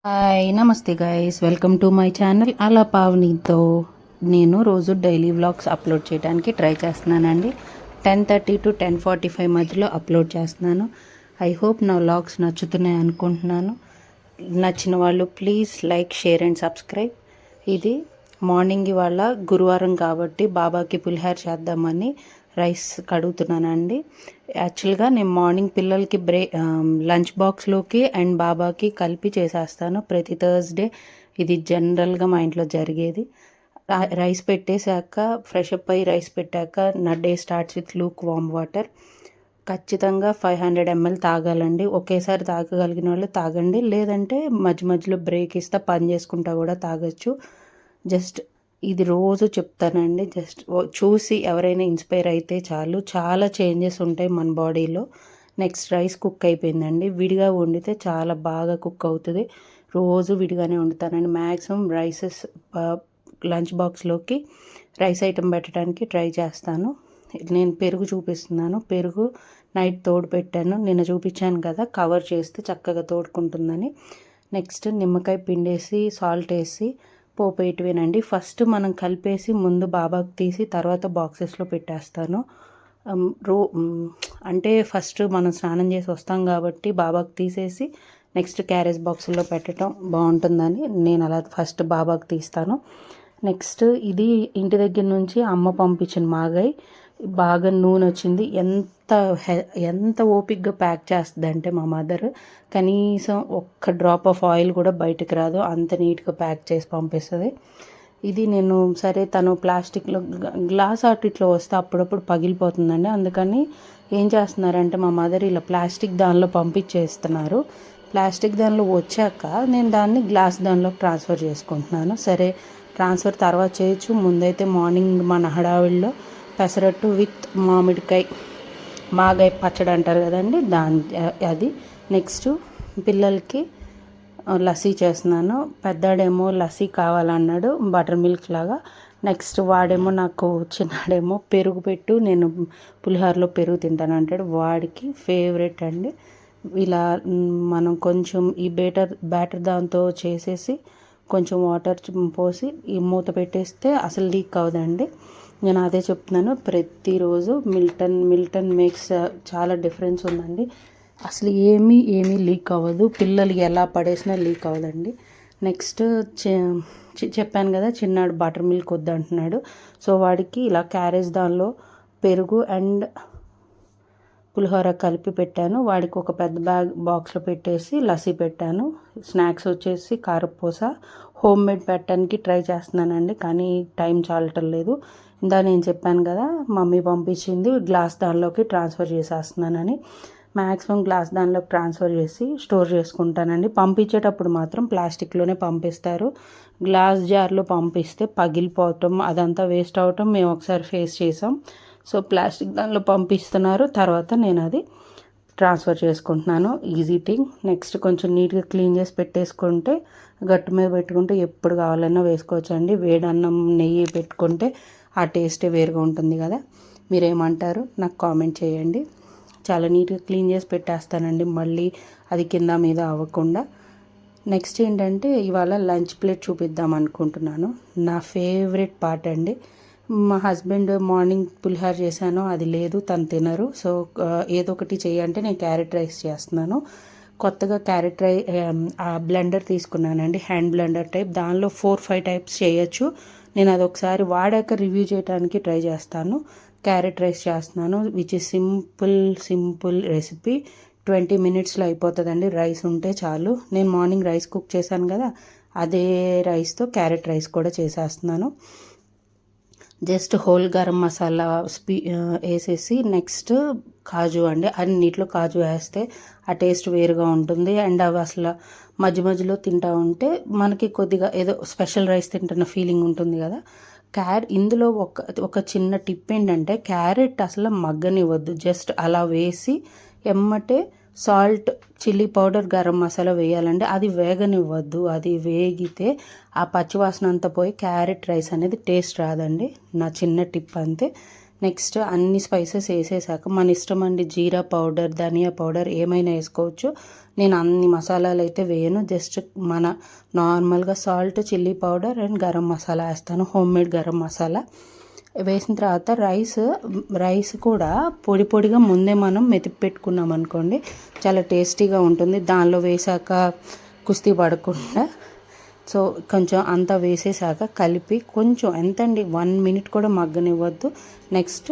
Hi నమస్తే guys, welcome to my channel అలా పావనితో. నేను రోజు డైలీ వ్లాగ్స్ అప్లోడ్ చేయడానికి ట్రై చేస్తున్నానండి. 10:30 to 10:45 మధ్యలో అప్లోడ్ చేస్తున్నాను. ఐ హోప్ నా వ్లాగ్స్ నచ్చుతున్నాయి అనుకుంటున్నాను. నచ్చిన వాళ్ళు please like, share and subscribe. ఇది మార్నింగ్ ఇవాళ గురువారం కాబట్టి బాబాకి పులిహోర చేద్దామని రైస్ కడుగుతున్నానండి. యాక్చువల్గా నేను మార్నింగ్ పిల్లలకి లంచ్ బాక్స్లోకి అండ్ బాబాకి కలిపి చేసేస్తాను ప్రతి థర్స్డే. ఇది జనరల్గా మా ఇంట్లో జరిగేది. రైస్ పెట్టేశాక ఫ్రెష్ అప్ అయ్యి రైస్ పెట్టాక నా day starts with Luke warm water. ఖచ్చితంగా 500 ml తాగాలండి. ఒకేసారి తాగగలిగిన వాళ్ళు తాగండి, లేదంటే మధ్య మధ్యలో బ్రేక్ ఇస్తా పని చేసుకుంటా కూడా తాగొచ్చు. జస్ట్ ఇది రోజు చెప్తానండి. జస్ట్ చూసి ఎవరైనా ఇన్స్పైర్ అయితే చాలు. చాలా చేంజెస్ ఉంటాయి మన బాడీలో. నెక్స్ట్ రైస్ కుక్ అయిపోయిందండి. విడిగా వండితే చాలా బాగా కుక్ అవుతుంది. రోజు విడిగానే వండుతానండి. మ్యాక్సిమం రైసెస్ లంచ్ బాక్స్లోకి రైస్ ఐటెం పెట్టడానికి ట్రై చేస్తాను. నేను పెరుగు చూపిస్తున్నాను. పెరుగు నైట్ తోడు పెట్టాను. నిన్న చూపించాను కదా, కవర్ చేస్తే చక్కగా తోడుకుంటుందని. నెక్స్ట్ నిమ్మకాయ పిండేసి సాల్ట్ వేసి పోపు వేయటమేనండి. ఫస్ట్ మనం కలిపేసి ముందు బాబాకు తీసి తర్వాత బాక్సెస్లో పెట్టేస్తాను. అంటే ఫస్ట్ మనం స్నానం చేసి వస్తాం కాబట్టి బాబాకు తీసేసి నెక్స్ట్ క్యారేజ్ బాక్సుల్లో పెట్టడం బాగుంటుందని నేను అలా ఫస్ట్ బాబాకు తీస్తాను. నెక్స్ట్ ఇది ఇంటి దగ్గర నుంచి అమ్మ పంపించిన మాగాయ్. బాగా నూనె వచ్చింది. ఎంత ఓపిక్గా ప్యాక్ చేస్తుంది అంటే మా మదర్, కనీసం ఒక్క డ్రాప్ ఆఫ్ ఆయిల్ కూడా బయటకు రాదు, అంత నీట్గా ప్యాక్ చేసి పంపిస్తుంది. ఇది నేను సరే తను ప్లాస్టిక్లో గ్లాస్ ఆటిట్లో వస్తే అప్పుడప్పుడు పగిలిపోతుందండి. అందుకని ఏం చేస్తున్నారంటే మా మదర్ ఇలా ప్లాస్టిక్ దానిలో పంపించేస్తున్నారు. ప్లాస్టిక్ దానిలో వచ్చాక నేను దాన్ని గ్లాస్ దానిలోకి ట్రాన్స్ఫర్ చేసుకుంటున్నాను. సరే ట్రాన్స్ఫర్ తర్వాత చేయొచ్చు, ముందైతే మార్నింగ్ మన హడావిడిలో పెసరట్టు విత్ మాగాయ పచ్చడి అంటారు కదండి, అది. నెక్స్ట్ పిల్లలకి లస్సీ చేస్తున్నాను. పెద్దాడేమో లస్సీ కావాలన్నాడు, బటర్ మిల్క్ లాగా. నెక్స్ట్ వాడేమో నాకు చిన్నాడేమో పెరుగు పెట్టు, నేను పులిహోరలో పెరుగు తింటాను అంటాడు. వాడికి ఫేవరెట్ అండి. ఇలా మనం కొంచెం ఈ బ్యాటర్ దాంతో చేసేసి కొంచెం వాటర్ పోసి ఈ మూత పెట్టేస్తే అసలు లీక్ అవ్వదండి. నేను అదే చెప్తున్నాను ప్రతిరోజు. మిల్టన్ మేక్స్ చాలా డిఫరెన్స్ ఉందండి. అసలు ఏమీ లీక్ అవ్వదు. పిల్లలు ఎలా పడేసినా లీక్ అవ్వదండి. నెక్స్ట్ చెప్పాను కదా, చిన్నాడు బటర్ మిల్క్ వద్దంటున్నాడు. సో వాడికి ఇలా క్యారేజ్ దానిలో పెరుగు అండ్ పులిహోర కలిపి పెట్టాను. వాడికి ఒక పెద్ద బాక్స్లో పెట్టేసి లస్సీ పెట్టాను. స్నాక్స్ వచ్చేసి కారపూస హోమ్ మేడ్ పెట్టడానికి ట్రై చేస్తున్నానండి, కానీ టైం చాలటం లేదు. ఇందా నేను చెప్పాను కదా, మమ్మీ పంపించింది గ్లాస్ దానిలోకి ట్రాన్స్ఫర్ చేసేస్తున్నానని. మ్యాక్సిమం గ్లాస్ దానిలోకి ట్రాన్స్ఫర్ చేసి స్టోర్ చేసుకుంటానండి. పంపించేటప్పుడు మాత్రం ప్లాస్టిక్లోనే పంపిస్తారు. గ్లాస్ జార్లో పంపిస్తే పగిలిపోవటం అదంతా వేస్ట్ అవటం మేము ఒకసారి ఫేస్ చేసాం. సో ప్లాస్టిక్ దానిలో పంపిస్తున్నారు, తర్వాత నేను అది ట్రాన్స్ఫర్ చేసుకుంటున్నాను. Easy thing. నెక్స్ట్ కొంచెం నీట్గా క్లీన్ చేసి పెట్టేసుకుంటే గట్టు మీద పెట్టుకుంటే ఎప్పుడు కావాలన్నా వేసుకోవచ్చండి. వేడి అన్నం నెయ్యి పెట్టుకుంటే ఆ టేస్టే వేరుగా ఉంటుంది కదా. మీరేమంటారు నాకు కామెంట్ చేయండి. చాలా నీట్గా క్లీన్ చేసి పెట్టేస్తానండి, మళ్ళీ అది కింద మీద అవ్వకుండా. నెక్స్ట్ ఏంటంటే ఇవాళ లంచ్ ప్లేట్ చూపిద్దాం అనుకుంటున్నాను. నా ఫేవరెట్ పార్ట్ అండి. మా హస్బెండ్ మార్నింగ్ పులిహోర చేశాను, అది లేదు, తను తినరు. సో ఏదో ఒకటి చేయంటే నేను క్యారెట్ రైస్ చేస్తున్నాను. కొత్తగా క్యారెట్ బ్లెండర్ తీసుకున్నానండి, హ్యాండ్ బ్లెండర్ టైప్. దానిలో 4-5 టైప్స్ చేయొచ్చు. నేను అది ఒకసారి వాడాక రివ్యూ చేయడానికి ట్రై చేస్తాను. క్యారెట్ రైస్ చేస్తున్నాను, విచ్ ఇస్ సింపుల్ రెసిపీ. 20 minutesలో అయిపోతుందండి. రైస్ ఉంటే చాలు. నేను మార్నింగ్ రైస్ కుక్ చేశాను కదా, అదే రైస్తో క్యారెట్ రైస్ కూడా చేసేస్తున్నాను. జస్ట్ హోల్ గరం మసాలా వేసేసి నెక్స్ట్ కాజు అండి. అన్నిట్లో కాజు వేస్తే ఆ టేస్ట్ వేరుగా ఉంటుంది. అండ్ అవి అసలు మధ్య మధ్యలో తింటూ ఉంటే మనకి కొద్దిగా ఏదో స్పెషల్ రైస్ తింటున్న ఫీలింగ్ ఉంటుంది కదా. ఇందులో ఒక చిన్న టిప్ ఏంటంటే, క్యారెట్ అసలు మగ్గనివ్వద్దు. జస్ట్ అలా వేసి ఎమ్మటే salt, chilli powder, garam masala వేయాలండి. అది వేగనివ్వద్దు. అది వేగితే ఆ పచ్చివాసన అంతా పోయి క్యారెట్ రైస్ అనేది టేస్ట్ రాదండి. నా చిన్న టిప్ అంతే. నెక్స్ట్ అన్ని స్పైసెస్ వేసేసాక మన ఇష్టం అండి, జీరా పౌడర్, ధనియా పౌడర్ ఏమైనా వేసుకోవచ్చు. నేను అన్ని మసాలాలు అయితే వేయను, జస్ట్ మన నార్మల్గా salt, chilli powder and garam masala వేస్తాను, హోమ్ మేడ్ గరం మసాలా వేసిన తర్వాత రైస్ కూడా పొడి పొడిగా ముందే మనం మెతికి పెట్టుకున్నాం అనుకోండి, చాలా టేస్టీగా ఉంటుంది. దానిలో వేసాక కుస్తీ పడకుండా సో కొంచెం అంతా వేసేసాక కలిపి కొంచెం ఎంతండి 1 మినిట్ కూడా మగ్గనివ్వద్దు. నెక్స్ట్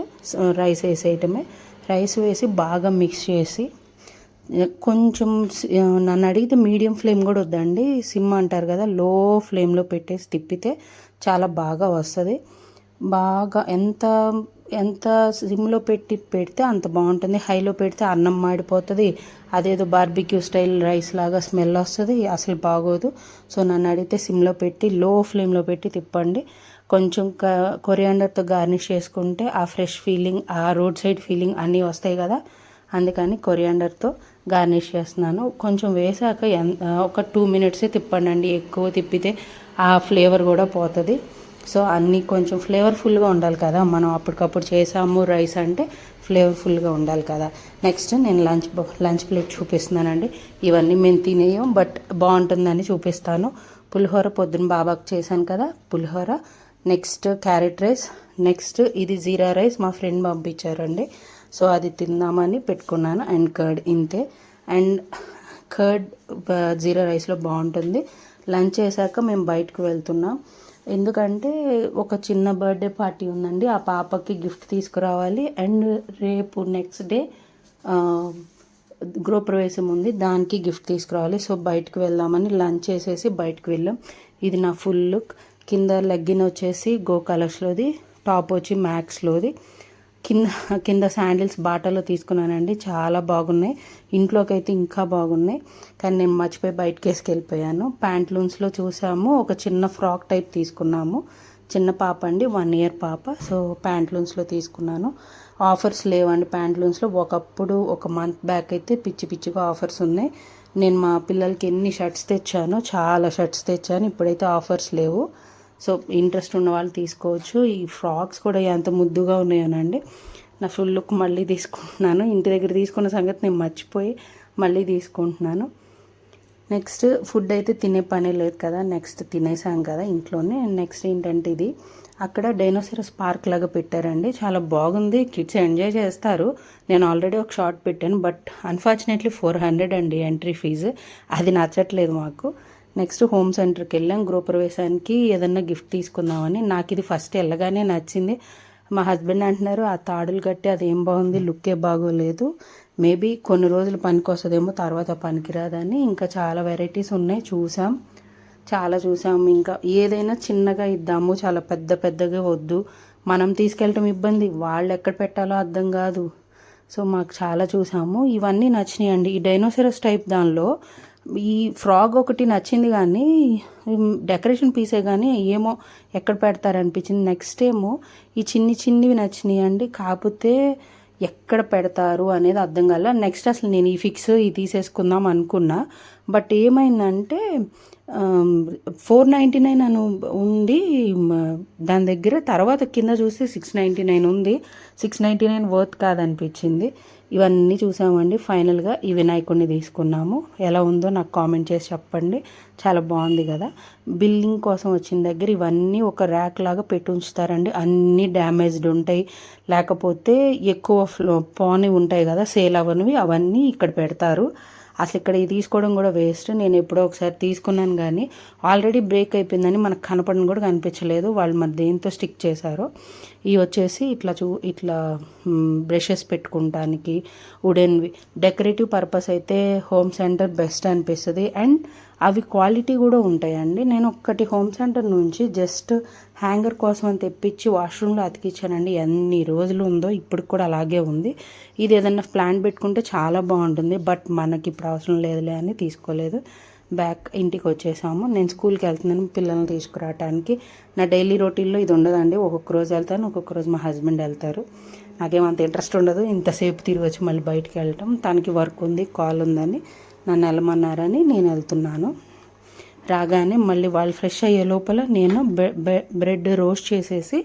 రైస్ వేసేయటమే. రైస్ వేసి బాగా మిక్స్ చేసి కొంచెం నన్ను అడిగితే మీడియం ఫ్లేమ్ కూడా వద్దండి, సిమ్ అంటారు కదా, లో ఫ్లేమ్లో పెట్టేసి తిప్పితే చాలా బాగా వస్తుంది. బాగా ఎంత సిమ్లో పెడితే అంత బాగుంటుంది. హైలో పెడితే అన్నం మాడిపోతుంది, అదేదో బార్బిక్యూ స్టైల్ రైస్ లాగా స్మెల్ వస్తుంది, అసలు బాగోదు. సో నన్ను అడిగితే సిమ్లో పెట్టి లో ఫ్లేమ్లో పెట్టి తిప్పండి. కొంచెం కొరియాండర్తో గార్నిష్ చేసుకుంటే ఆ ఫ్రెష్ ఫీలింగ్, ఆ రోడ్ సైడ్ ఫీలింగ్ అన్నీ వస్తాయి కదా, అందుకని కొరియాండర్తో గార్నిష్ చేస్తున్నాను. కొంచెం వేసాక ఒక 2 మినిట్సే తిప్పండి, ఎక్కువ తిప్పితే ఆ ఫ్లేవర్ కూడా పోతుంది. సో అన్నీ కొంచెం ఫ్లేవర్ఫుల్గా ఉండాలి కదా, మనం అప్పటికప్పుడు చేసాము రైస్ అంటే ఫ్లేవర్ఫుల్గా ఉండాలి కదా. నెక్స్ట్ నేను లంచ్ ప్లేట్ చూపిస్తున్నానండి. ఇవన్నీ మేము తినేయం, బట్ బాగుంటుందని చూపిస్తాను. పులిహోర పొద్దున బాబాకు చేశాను కదా, pulihora. Next carrot rice. Next ఇది జీరా రైస్ మా ఫ్రెండ్ పంపించారండి, సో అది తిందామని పెట్టుకున్నాను. అండ్ కర్డ్, ఇంతే. అండ్ కర్డ్ జీరా రైస్లో బాగుంటుంది. లంచ్ చేశాక మేము బయటకు వెళ్తున్నాం, ఎందుకంటే ఒక చిన్న బర్త్డే పార్టీ ఉందండి, ఆ పాపకి గిఫ్ట్ తీసుకురావాలి. అండ్ రేపు నెక్స్ట్ డే గృహప్రవేశం ఉంది, దానికి గిఫ్ట్ తీసుకురావాలి. సో బయటకు వెళ్దామని లంచ్ చేసేసి బయటకు వెళ్ళాం. ఇది నా ఫుల్ లుక్. కింద లెగ్గిన్ వచ్చేసి గో కలర్స్లోది, టాప్ వచ్చి మ్యాక్స్లోది, కింద శాండిల్స్ బాటాలో తీసుకున్నానండి, చాలా బాగున్నాయి. ఇంట్లోకి అయితే ఇంకా బాగున్నాయి, కానీ నేను మర్చిపోయి బయటకి వేసుకెళ్ళిపోయాను. ప్యాంట్లూన్స్లో చూసాము, ఒక చిన్న ఫ్రాక్ టైప్ తీసుకున్నాము. చిన్న పాప అండి, 1 ఇయర్ పాప. సో ప్యాంట్లూన్స్లో తీసుకున్నాను. ఆఫర్స్ లేవండి ప్యాంట్లూన్స్లో. ఒకప్పుడు ఒక మంత్ బ్యాక్ అయితే పిచ్చి పిచ్చిగా ఆఫర్స్ ఉన్నాయి. నేను మా పిల్లలకి ఎన్ని షర్ట్స్ తెచ్చానో, చాలా షర్ట్స్ తెచ్చాను. ఇప్పుడైతే ఆఫర్స్ లేవు, సో ఇంట్రెస్ట్ ఉన్న వాళ్ళు తీసుకోవచ్చు. ఈ ఫ్రాక్స్ కూడా ఎంత ముద్దుగా ఉన్నాయోనండి. నా ఫుల్ లుక్ మళ్ళీ తీసుకుంటున్నాను. ఇంటి దగ్గర తీసుకున్న సంగతి నేను మర్చిపోయి మళ్ళీ తీసుకుంటున్నాను. నెక్స్ట్ ఫుడ్ అయితే తినే పనే లేదు కదా, నెక్స్ట్ తినేసాం కదా ఇంట్లోనే. నెక్స్ట్ ఏంటంటే ఇది అక్కడ డైనోసారస్ పార్క్ లాగా పెట్టారండి, చాలా బాగుంది, కిడ్స్ ఎంజాయ్ చేస్తారు. నేను ఆల్రెడీ ఒక షార్ట్ పెట్టాను, బట్ అన్ఫార్చునేట్లీ 400 అండి ఎంట్రీ ఫీజు, అది నచ్చట్లేదు మాకు. నెక్స్ట్ హోమ్ సెంటర్కి వెళ్ళాం గృహప్రవేశానికి, ఏదన్నా గిఫ్ట్ తీసుకుందామని. నాకు ఇది ఫస్ట్ వెళ్ళగానే నచ్చింది. మా హస్బెండ్ అంటున్నారు ఆ తాడులు కట్టి అది ఏం బాగుంది, లుక్కే బాగోలేదు, మేబీ కొన్ని రోజులు పనికి వస్తుందేమో, తర్వాత పనికిరాదని. ఇంకా చాలా వెరైటీస్ ఉన్నాయి, చాలా చూసాం. ఇంకా ఏదైనా చిన్నగా ఇద్దాము, చాలా పెద్దగా వద్దు, మనం తీసుకెళ్ళటం ఇబ్బంది, వాళ్ళు ఎక్కడ పెట్టాలో అర్థం కాదు. సో మాకు చాలా చూసాము, ఇవన్నీ నచ్చినాయి అండి. ఈ డైనోసారస్ టైప్ దానిలో ఈ ఫ్రాగ్ ఒకటి నచ్చింది, కానీ డెకరేషన్ పీసే కానీ ఏమో ఎక్కడ పెడతారనిపించింది. నెక్స్ట్ ఏమో ఈ చిన్నవి నచ్చినాయి అండి, కాకపోతే ఎక్కడ పెడతారు అనేది అర్థం కాల. నెక్స్ట్ అసలు నేను ఈ ఇది తీసేసుకుందాం అనుకున్నా, బట్ ఏమైందంటే 499 అని ఉంది దాని దగ్గర. తర్వాత కింద చూస్తే 699 ఉంది. 699 వర్త్ కాదనిపించింది. ఇవన్నీ చూసామండి. ఫైనల్గా ఈ వినాయకుడిని తీసుకున్నాము. ఎలా ఉందో నాకు కామెంట్ చేసి చెప్పండి, చాలా బాగుంది కదా. బిల్లింగ్ కోసం వచ్చిన దగ్గర ఇవన్నీ ఒక ర్యాక్ లాగా పెట్టి ఉంచుతారండి, అన్నీ డ్యామేజ్డ్ ఉంటాయి, లేకపోతే ఎక్కువ పోని ఉంటాయి కదా సేల్ అవనివి, అవన్నీ ఇక్కడ పెడతారు. అసలు ఇక్కడ ఇది తీసుకోవడం కూడా వేస్ట్. నేను ఎప్పుడో ఒకసారి తీసుకున్నాను, కానీ ఆల్రెడీ బ్రేక్ అయిపోయిందని మనకు కనపడని కూడా కనిపించలేదు, వాళ్ళు మరి దేంతో స్టిక్ చేశారో. ఇవి వచ్చేసి ఇట్లా బ్రషెస్ పెట్టుకుంటానికి వుడెన్వి. డెకరేటివ్ పర్పస్ అయితే హోమ్ సెంటర్ బెస్ట్ అనిపిస్తుంది, అండ్ అవి క్వాలిటీ కూడా ఉంటాయండి. నేను ఒక్కటి హోమ్ సెంటర్ నుంచి జస్ట్ హ్యాంగర్ కోసం అని తెప్పించి వాష్రూమ్లో అతికించానండి, ఎన్ని రోజులు ఉందో ఇప్పుడు కూడా అలాగే ఉంది. ఇది ఏదన్నా ప్లాంట్ పెట్టుకుంటే చాలా బాగుంటుంది, బట్ మనకి ఇప్పుడు అవసరం లేదులే అని తీసుకోలేదు. బ్యాక్ ఇంటికి వచ్చేసాము. నేను స్కూల్కి వెళ్తున్నాను పిల్లల్ని తీసుకురావడానికి. నా డైలీ రొటీన్లో ఇది ఉండదండి, ఒక్కొక్క రోజు వెళ్తాను, ఒక్కొక్క రోజు మా హస్బెండ్ వెళ్తారు. నాకేమంత ఇంట్రెస్ట్ ఉండదు ఇంతసేపు తిరిగి వచ్చి మళ్ళీ బయటికి వెళ్ళటం. తనకి వర్క్ ఉంది, కాల్ ఉందని నన్ను వెళ్ళమన్నారని నేను వెళ్తున్నాను. రాగానే మళ్ళీ వాళ్ళు ఫ్రెష్ అయ్యే లోపల నేను బ్రెడ్ రోస్ట్ చేసేసి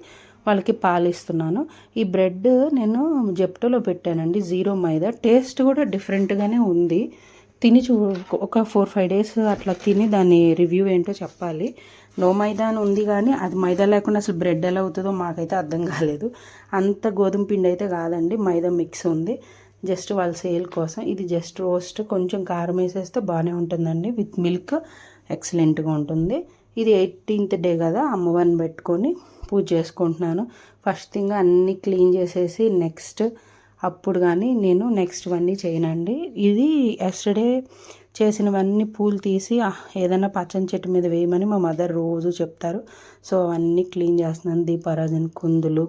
వాళ్ళకి పాలు ఇస్తున్నాను. ఈ బ్రెడ్ నేను జెప్టోలో పెట్టానండి, 0 మైదా. టేస్ట్ కూడా డిఫరెంట్గానే ఉంది. తిని ఒక 4-5 డేస్ అట్లా తిని దాని రివ్యూ ఏంటో చెప్పాలి. నో మైదా అని ఉంది కానీ అది మైదా లేకుండా అసలు బ్రెడ్ ఎలా అవుతుందో మాకైతే అర్థం కాలేదు. అంత గోధుమ పిండి అయితే కాదండి, మైదా మిక్స్ ఉంది. జస్ట్ వాళ్ళ సేల్ కోసం. ఇది జస్ట్ రోస్ట్, కొంచెం కారం వేసేస్తే బాగానే ఉంటుందండి. విత్ మిల్క్ ఎక్సలెంట్గా ఉంటుంది. ఇది 18th డే కదా, అమ్మవారిని పెట్టుకొని పూజ చేసుకుంటున్నాను. ఫస్ట్ థింగ్ అన్నీ క్లీన్ చేసేసి నెక్స్ట్ అప్పుడు కానీ నేను నెక్స్ట్వన్నీ చేయనండి. ఇది ఎస్టర్డే చేసినవన్నీ పూలు తీసి ఏదైనా పచ్చని చెట్టు మీద వేయమని మా మదర్ రోజు చెప్తారు. సో అవన్నీ క్లీన్ చేస్తున్నాను. దీపారాజన కుందులు,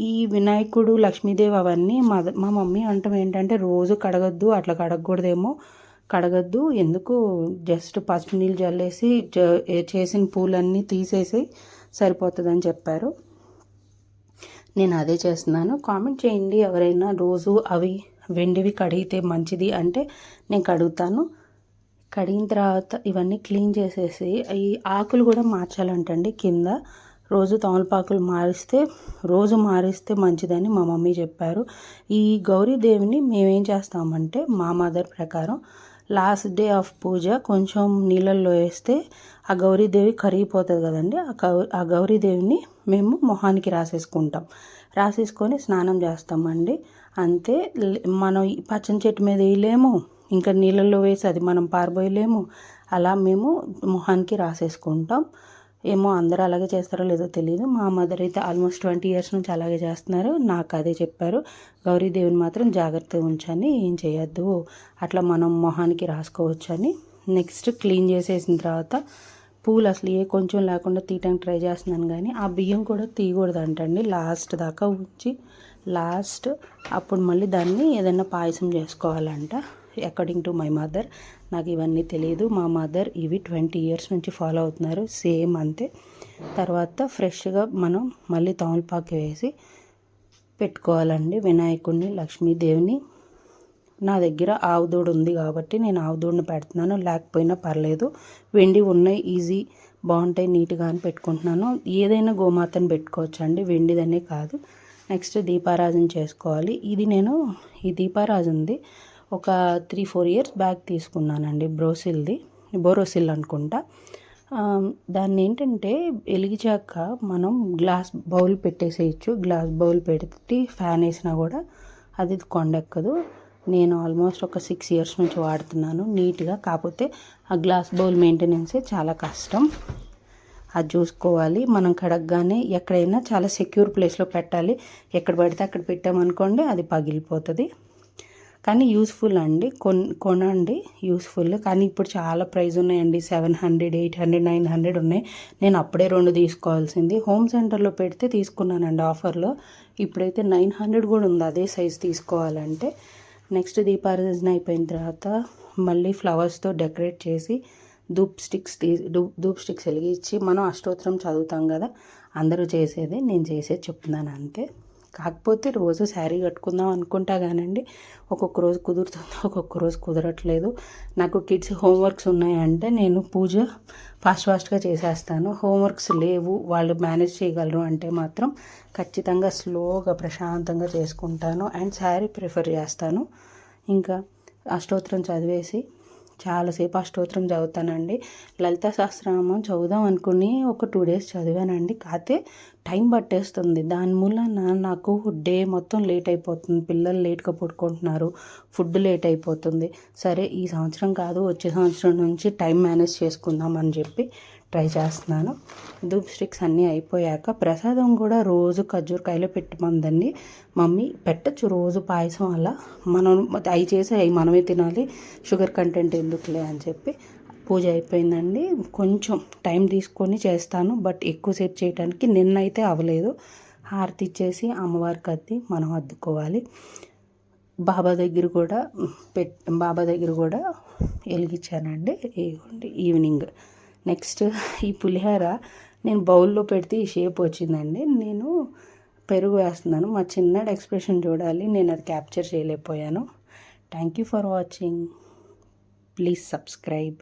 ఈ వినాయకుడు, లక్ష్మీదేవి అవన్నీ మా మమ్మీ అంటాం ఏంటంటే రోజు కడగద్దు, అట్లా కడగకూడదేమో, కడగద్దు, ఎందుకు జస్ట్ పసుపు నీళ్ళు జల్లేసి చేసిన పూలన్నీ తీసేసి సరిపోతుందని చెప్పారు. నేను అదే చేస్తున్నాను. కామెంట్ చేయండి ఎవరైనా రోజు అవి వెండివి కడిగితే మంచిది అంటే నేను కడుగుతాను. కడిగిన తర్వాత ఇవన్నీ క్లీన్ చేసేసి ఈ ఆకులు కూడా మార్చాలంటండి కింద. రోజు తమలపాకులు రోజు మారిస్తే మంచిదని మా మమ్మీ చెప్పారు. ఈ గౌరీదేవిని మేమేం చేస్తామంటే మా మదర్ ప్రకారం లాస్ట్ డే ఆఫ్ పూజ కొంచెం నీళ్ళల్లో వేస్తే ఆ గౌరీదేవి కరిగిపోతుంది కదండి. ఆ గౌరీదేవిని మేము మొహానికి రాసేసుకొని స్నానం చేస్తామండి. అంతే. మనం పచ్చని చెట్టు మీద వేయలేము, ఇంకా నీళ్ళల్లో వేసి అది మనం పారబోయలేము. అలా మేము మొహానికి రాసేసుకుంటాం. ఏమో అందరూ అలాగే చేస్తారో లేదో తెలియదు. మా మదర్ అయితే ఆల్మోస్ట్ 20 years నుంచి అలాగే చేస్తున్నారు. నాకు అదే చెప్పారు, గౌరీదేవిని మాత్రం జాగ్రత్తగా ఉంచని, ఏం చేయొద్దు, అట్లా మనం మొహానికి రాసుకోవచ్చు అని. నెక్స్ట్ క్లీన్ చేసేసిన తర్వాత పూలు అసలు కొంచెం లేకుండా తీయటానికి ట్రై చేస్తున్నాను కానీ ఆ బియ్యం కూడా తీయకూడదు అంటండి. లాస్ట్ దాకా ఉంచి అప్పుడు మళ్ళీ దాన్ని ఏదైనా పాయసం చేసుకోవాలంట, అకార్డింగ్ టు మై మదర్. నాకు ఇవన్నీ తెలియదు. మా మదర్ ఇవి 20 years నుంచి ఫాలో అవుతున్నారు, సేమ్ అంతే. తర్వాత ఫ్రెష్గా మనం మళ్ళీ తమలపాకు వేసి పెట్టుకోవాలండి వినాయకుడిని, లక్ష్మీదేవిని. నా దగ్గర ఆవుదూడ ఉంది కాబట్టి నేను ఆవుదూడని పెడుతున్నాను, లేకపోయినా పర్లేదు. వెండి ఉన్నాయి, ఈజీ, బాగుంటాయి, నీట్గా అని పెట్టుకుంటున్నాను. ఏదైనా గోమాతను పెట్టుకోవచ్చు అండి, వెండిదనే కాదు. నెక్స్ట్ దీపారాధన చేసుకోవాలి. ఈ దీపారాజనది ఒక 3-4 years బ్యాక్ తీసుకున్నానండి, బోరోసిల్ అనుకుంటా. దాన్ని ఏంటంటే వెలిగించాక మనం గ్లాస్ బౌల్ పెట్టేసేయచ్చు. గ్లాస్ బౌల్ పెట్టి ఫ్యాన్ వేసినా కూడా అది కొండెక్కదు. నేను ఆల్మోస్ట్ ఒక 6 years నుంచి వాడుతున్నాను నీట్గా. కాకపోతే ఆ గ్లాస్ బౌల్ మెయింటెనెన్సే చాలా కష్టం, అది చూసుకోవాలి. మనం కడగగానే ఎక్కడైనా చాలా సెక్యూర్ ప్లేస్లో పెట్టాలి. ఎక్కడ పడితే అక్కడ పెట్టామనుకోండి అది పగిలిపోతుంది. కానీ యూస్ఫుల్ అండి, కొనండి, యూస్ఫుల్. కానీ ఇప్పుడు చాలా ప్రైస్ ఉన్నాయండి, 700, 800, 900 ఉన్నాయి. నేను అప్పుడే 2 తీసుకోవాల్సింది. హోమ్ సెంటర్లో పెడితే తీసుకున్నానండి ఆఫర్లో. ఇప్పుడైతే 900 కూడా ఉంది అదే సైజ్ తీసుకోవాలంటే. నెక్స్ట్ దీపారాధన అయిపోయిన తర్వాత మళ్ళీ ఫ్లవర్స్తో డెకరేట్ చేసి ధూప్ స్టిక్స్ వెలిగించి మనం అష్టోత్తరం చదువుతాం కదా, అందరూ చేసేదే, నేను చేసేది చెప్తున్నాను అంతే. కాకపోతే రోజు శారీ కట్టుకుందాం అనుకుంటా కానండి, ఒక్కొక్క రోజు కుదురుతుంది, ఒక్కొక్క రోజు కుదరట్లేదు. నాకు కిడ్స్ హోంవర్క్స్ ఉన్నాయంటే నేను పూజ ఫాస్ట్గా చేసేస్తాను. హోంవర్క్స్ లేవు, వాళ్ళు మేనేజ్ చేయగలరు అంటే మాత్రం ఖచ్చితంగా స్లోగా ప్రశాంతంగా చేసుకుంటాను. అండ్ శారీ ప్రిఫర్ చేస్తాను. ఇంకా అష్టోత్తరం చదివేసి చాలాసేపు అష్టోత్తరం చదువుతానండి. లలితా సహస్రనామం చదువుదాం అనుకుని ఒక 2 days చదివానండి. కాకపోతే టైం పట్టేస్తుంది. దాని మూలన నాకు డే మొత్తం లేట్ అయిపోతుంది. పిల్లలు లేట్గా పడుకుంటున్నారు, ఫుడ్ లేట్ అయిపోతుంది. సరే ఈ సంవత్సరం కాదు, వచ్చే సంవత్సరం నుంచి టైం మేనేజ్ చేసుకుందాం అని చెప్పి ట్రై చేస్తున్నాను. ధూప్ స్టిక్స్ అన్నీ అయిపోయాక ప్రసాదం కూడా రోజు ఖర్జూరకాయలో పెట్టమందండి మమ్మీ. పెట్టచ్చు రోజు పాయసం, అలా మనం అవి చేసి అవి మనమే తినాలి, షుగర్ కంటెంట్ ఎందుకులే అని చెప్పి. పూజ అయిపోయిందండి. కొంచెం టైం తీసుకొని చేస్తాను, బట్ ఎక్కువసేపు చేయడానికి నిన్నైతే అవ్వలేదు. హారతి ఇచ్చేసి అమ్మవారికి అద్ది మనం అద్దుకోవాలి. బాబా దగ్గర కూడా వెలిగించానండి ఈవినింగ్. నెక్స్ట్ ఈ పులిహోర నేను బౌల్లో పెడితే ఈ షేప్ వచ్చిందండి. నేను పెరుగు వేస్తున్నాను. మా చిన్నడు ఎక్స్ప్రెషన్ చూడాలి, నేను అది క్యాప్చర్ చేయలేకపోయాను. Thank you for watching. Please subscribe.